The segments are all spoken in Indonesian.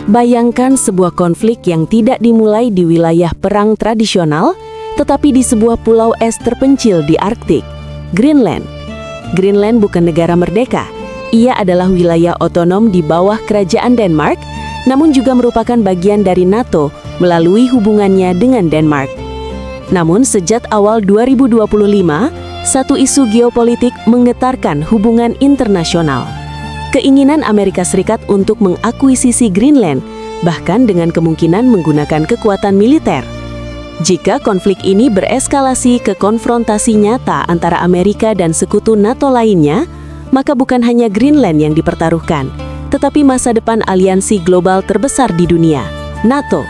Bayangkan sebuah konflik yang tidak dimulai di wilayah perang tradisional, tetapi di sebuah pulau es terpencil di Arktik, Greenland. Greenland bukan negara merdeka. Ia adalah wilayah otonom di bawah kerajaan Denmark, namun juga merupakan bagian dari NATO melalui hubungannya dengan Denmark. Namun sejak awal 2025, satu isu geopolitik menggetarkan hubungan internasional. Keinginan Amerika Serikat untuk mengakuisisi Greenland, bahkan dengan kemungkinan menggunakan kekuatan militer. Jika konflik ini bereskalasi ke konfrontasi nyata antara Amerika dan sekutu NATO lainnya, maka bukan hanya Greenland yang dipertaruhkan, tetapi masa depan aliansi global terbesar di dunia, NATO.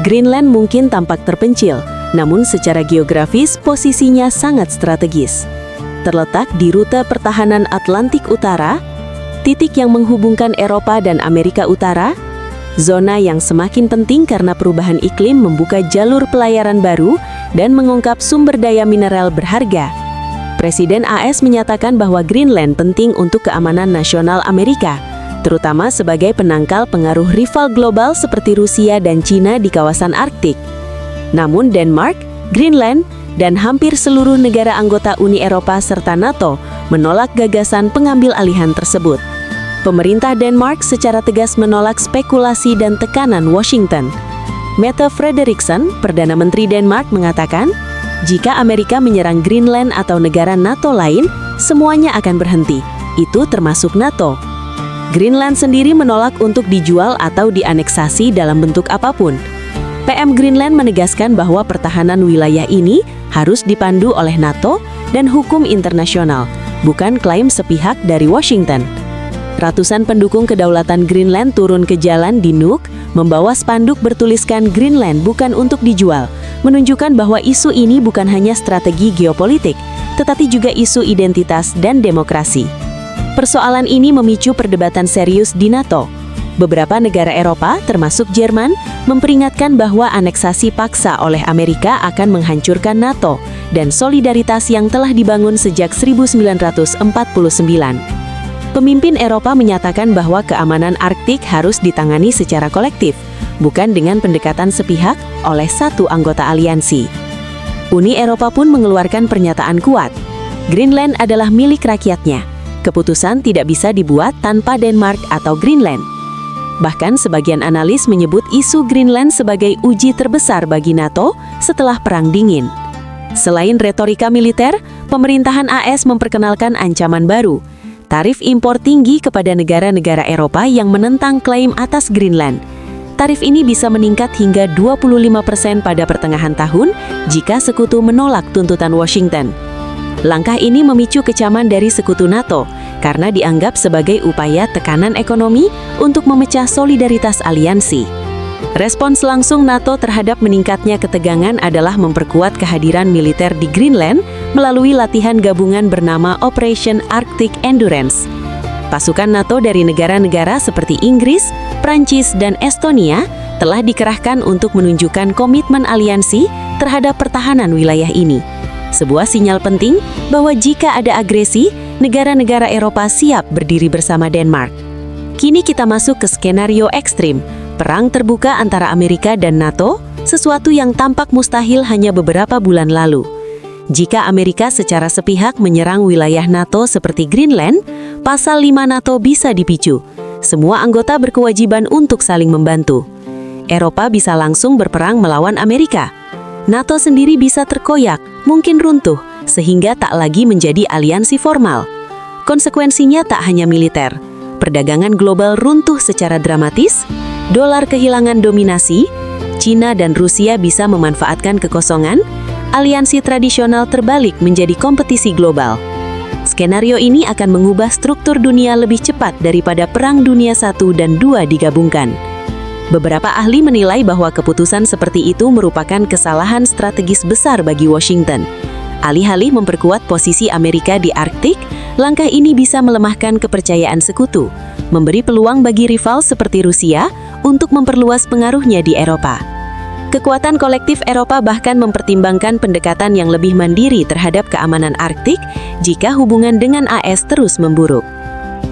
Greenland mungkin tampak terpencil, namun secara geografis posisinya sangat strategis. Terletak di rute pertahanan Atlantik Utara, titik yang menghubungkan Eropa dan Amerika Utara, zona yang semakin penting karena perubahan iklim membuka jalur pelayaran baru dan mengungkap sumber daya mineral berharga. Presiden AS menyatakan bahwa Greenland penting untuk keamanan nasional Amerika, terutama sebagai penangkal pengaruh rival global seperti Rusia dan Cina di kawasan Arktik. Namun Denmark, Greenland, dan hampir seluruh negara anggota Uni Eropa serta NATO menolak gagasan pengambil alihan tersebut. Pemerintah Denmark secara tegas menolak spekulasi dan tekanan Washington. Mette Frederiksen, Perdana Menteri Denmark, mengatakan, jika Amerika menyerang Greenland atau negara NATO lain, semuanya akan berhenti. Itu termasuk NATO. Greenland sendiri menolak untuk dijual atau dianeksasi dalam bentuk apapun. PM Greenland menegaskan bahwa pertahanan wilayah ini harus dipandu oleh NATO dan hukum internasional, bukan klaim sepihak dari Washington. Ratusan pendukung kedaulatan Greenland turun ke jalan di Nuuk, membawa spanduk bertuliskan Greenland bukan untuk dijual, menunjukkan bahwa isu ini bukan hanya strategi geopolitik, tetapi juga isu identitas dan demokrasi. Persoalan ini memicu perdebatan serius di NATO. Beberapa negara Eropa, termasuk Jerman, memperingatkan bahwa aneksasi paksa oleh Amerika akan menghancurkan NATO dan solidaritas yang telah dibangun sejak 1949. Pemimpin Eropa menyatakan bahwa keamanan Arktik harus ditangani secara kolektif, bukan dengan pendekatan sepihak oleh satu anggota aliansi. Uni Eropa pun mengeluarkan pernyataan kuat. Greenland adalah milik rakyatnya. Keputusan tidak bisa dibuat tanpa Denmark atau Greenland. Bahkan sebagian analis menyebut isu Greenland sebagai uji terbesar bagi NATO setelah Perang Dingin. Selain retorika militer, pemerintahan AS memperkenalkan ancaman baru. Tarif impor tinggi kepada negara-negara Eropa yang menentang klaim atas Greenland. Tarif ini bisa meningkat hingga 25% pada pertengahan tahun jika sekutu menolak tuntutan Washington. Langkah ini memicu kecaman dari sekutu NATO karena dianggap sebagai upaya tekanan ekonomi untuk memecah solidaritas aliansi. Respons langsung NATO terhadap meningkatnya ketegangan adalah memperkuat kehadiran militer di Greenland melalui latihan gabungan bernama Operation Arctic Endurance. Pasukan NATO dari negara-negara seperti Inggris, Prancis, dan Estonia telah dikerahkan untuk menunjukkan komitmen aliansi terhadap pertahanan wilayah ini. Sebuah sinyal penting bahwa jika ada agresi, negara-negara Eropa siap berdiri bersama Denmark. Kini kita masuk ke skenario ekstrim, perang terbuka antara Amerika dan NATO, sesuatu yang tampak mustahil hanya beberapa bulan lalu. Jika Amerika secara sepihak menyerang wilayah NATO seperti Greenland, pasal 5 NATO bisa dipicu. Semua anggota berkewajiban untuk saling membantu. Eropa bisa langsung berperang melawan Amerika. NATO sendiri bisa terkoyak, mungkin runtuh, sehingga tak lagi menjadi aliansi formal. Konsekuensinya tak hanya militer. Perdagangan global runtuh secara dramatis, dolar kehilangan dominasi, Cina dan Rusia bisa memanfaatkan kekosongan, aliansi tradisional terbalik menjadi kompetisi global. Skenario ini akan mengubah struktur dunia lebih cepat daripada Perang Dunia I dan II digabungkan. Beberapa ahli menilai bahwa keputusan seperti itu merupakan kesalahan strategis besar bagi Washington. Alih-alih memperkuat posisi Amerika di Arktik, langkah ini bisa melemahkan kepercayaan sekutu, memberi peluang bagi rival seperti Rusia untuk memperluas pengaruhnya di Eropa. Kekuatan kolektif Eropa bahkan mempertimbangkan pendekatan yang lebih mandiri terhadap keamanan Arktik jika hubungan dengan AS terus memburuk.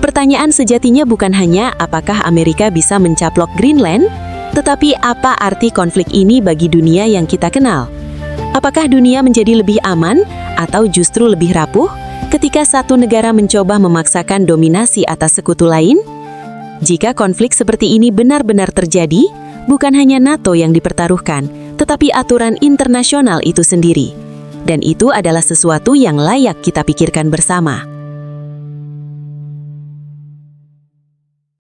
Pertanyaan sejatinya bukan hanya apakah Amerika bisa mencaplok Greenland, tetapi apa arti konflik ini bagi dunia yang kita kenal? Apakah dunia menjadi lebih aman atau justru lebih rapuh ketika satu negara mencoba memaksakan dominasi atas sekutu lain? Jika konflik seperti ini benar-benar terjadi, bukan hanya NATO yang dipertaruhkan, tetapi aturan internasional itu sendiri. Dan itu adalah sesuatu yang layak kita pikirkan bersama.